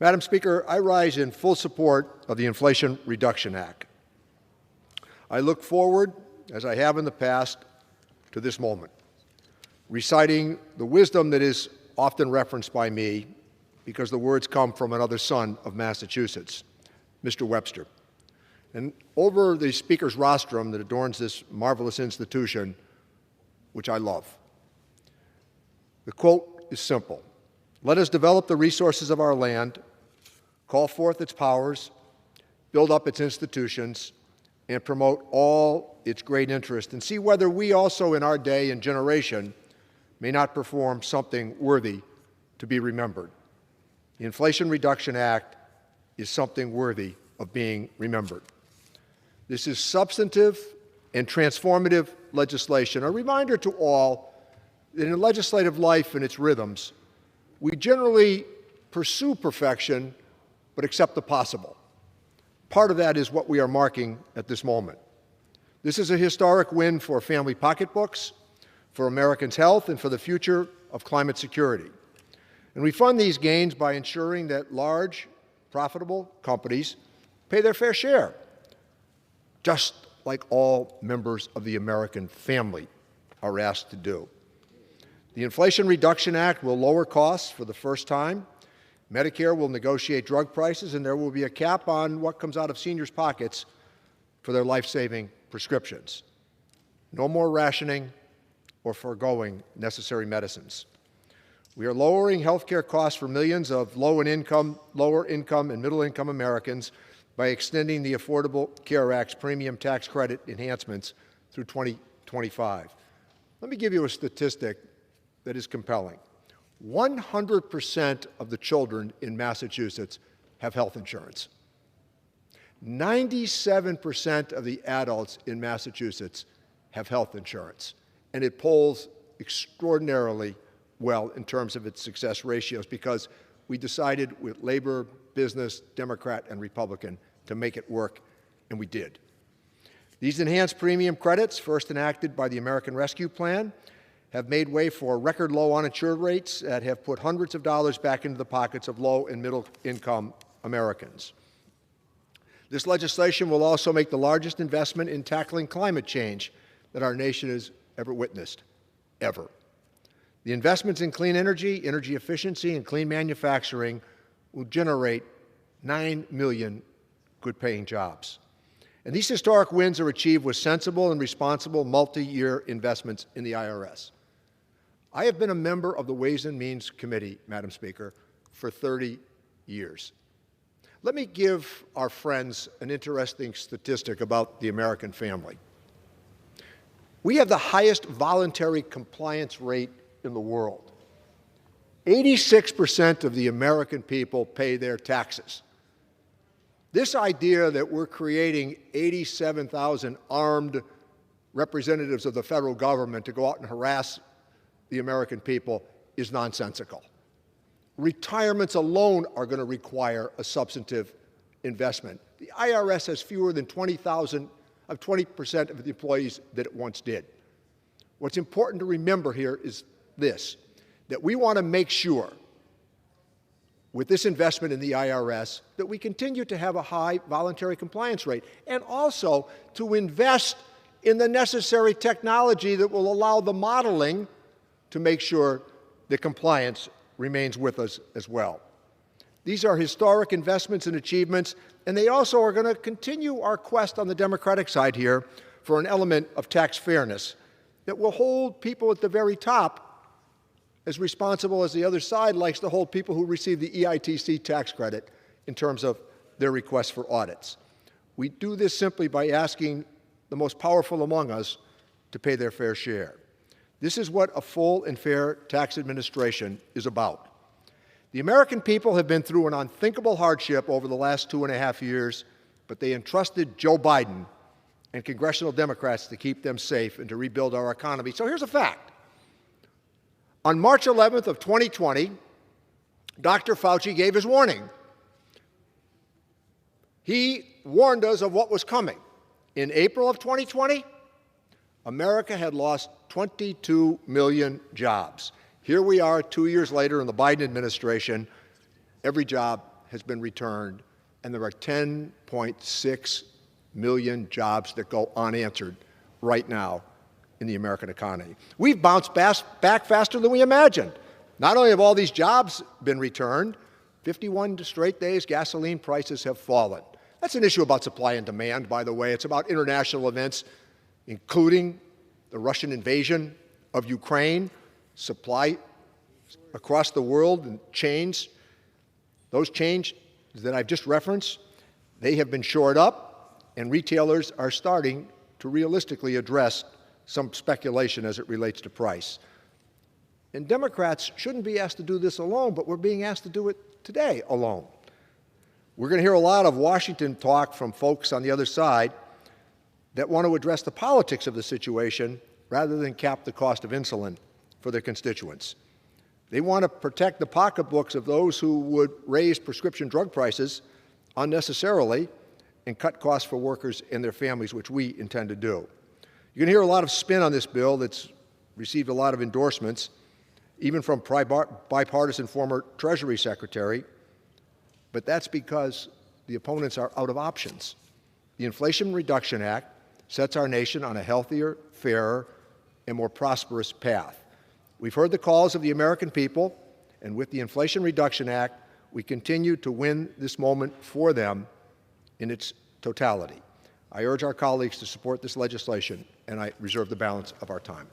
Madam Speaker, I rise in full support of the Inflation Reduction Act. I look forward, as I have in the past, to this moment, reciting the wisdom that is often referenced by me because the words come from another son of Massachusetts, Mr. Webster. And over the Speaker's rostrum that adorns this marvelous institution, which I love, the quote is simple: "Let us develop the resources of our land, call forth its powers, build up its institutions, and promote all its great interest, and see whether we also in our day and generation may not perform something worthy to be remembered." The Inflation Reduction Act is something worthy of being remembered. This is substantive and transformative legislation, a reminder to all that in legislative life and its rhythms, we generally pursue perfection but accept the possible. Part of that is what we are marking at this moment. This is a historic win for family pocketbooks, for Americans' health, and for the future of climate security. And we fund these gains by ensuring that large, profitable companies pay their fair share, just like all members of the American family are asked to do. The Inflation Reduction Act will lower costs for the first time. Medicare will negotiate drug prices, and there will be a cap on what comes out of seniors' pockets for their life-saving prescriptions. No more rationing or foregoing necessary medicines. We are lowering health care costs for millions of lower income, and middle-income Americans by extending the Affordable Care Act's premium tax credit enhancements through 2025. Let me give you a statistic that is compelling. 100% of the children in Massachusetts have health insurance. 97% of the adults in Massachusetts have health insurance, and it polls extraordinarily well in terms of its success ratios because we decided with Labor, business, Democrat, and Republican to make it work, and we did. These enhanced premium credits, first enacted by the American Rescue Plan, have made way for record low uninsured rates that have put hundreds of dollars back into the pockets of low and middle income Americans. This legislation will also make the largest investment in tackling climate change that our nation has ever witnessed, ever. The investments in clean energy, energy efficiency, and clean manufacturing will generate 9 million good-paying jobs. And these historic wins are achieved with sensible and responsible multi-year investments in the IRS. I have been a member of the Ways and Means Committee, Madam Speaker, for 30 years. Let me give our friends an interesting statistic about the American family. We have the highest voluntary compliance rate in the world. 86% of the American people pay their taxes. This idea that we're creating 87,000 armed representatives of the federal government to go out and harass the American people is nonsensical. Retirements alone are going to require a substantive investment. The IRS has fewer than 20% of the employees that it once did. What's important to remember here is this, that we want to make sure with this investment in the IRS that we continue to have a high voluntary compliance rate and also to invest in the necessary technology that will allow the modeling to make sure that compliance remains with us as well. These are historic investments and achievements, and they also are going to continue our quest on the Democratic side here for an element of tax fairness that will hold people at the very top as responsible as the other side likes to hold people who receive the EITC tax credit in terms of their requests for audits. We do this simply by asking the most powerful among us to pay their fair share. This is what a full and fair tax administration is about. The American people have been through an unthinkable hardship over the last 2.5 years, but they entrusted Joe Biden and congressional Democrats to keep them safe and to rebuild our economy. So here's a fact. On March 11th of 2020, Dr. Fauci gave his warning. He warned us of what was coming. In April of 2020, America had lost 22 million jobs. Here we are 2 years later in the Biden administration. Every job has been returned, and there are 10.6 million jobs that go unanswered right now in the American economy. We've bounced back faster than we imagined. Not only have all these jobs been returned, 51 straight days gasoline prices have fallen. That's an issue about supply and demand, by the way. It's about international events, including the Russian invasion of Ukraine, supply across the world and chains. Those chains that I've just referenced, they have been shored up, and retailers are starting to realistically address some speculation as it relates to price. And Democrats shouldn't be asked to do this alone, but we're being asked to do it today alone. We're going to hear a lot of Washington talk from folks on the other side that want to address the politics of the situation rather than cap the cost of insulin for their constituents. They want to protect the pocketbooks of those who would raise prescription drug prices unnecessarily and cut costs for workers and their families, which we intend to do. You're going to hear a lot of spin on this bill that's received a lot of endorsements, even from bipartisan former Treasury Secretary, but that's because the opponents are out of options. The Inflation Reduction Act sets our nation on a healthier, fairer, and more prosperous path. We've heard the calls of the American people, and with the Inflation Reduction Act, we continue to win this moment for them in its totality. I urge our colleagues to support this legislation, and I reserve the balance of our time.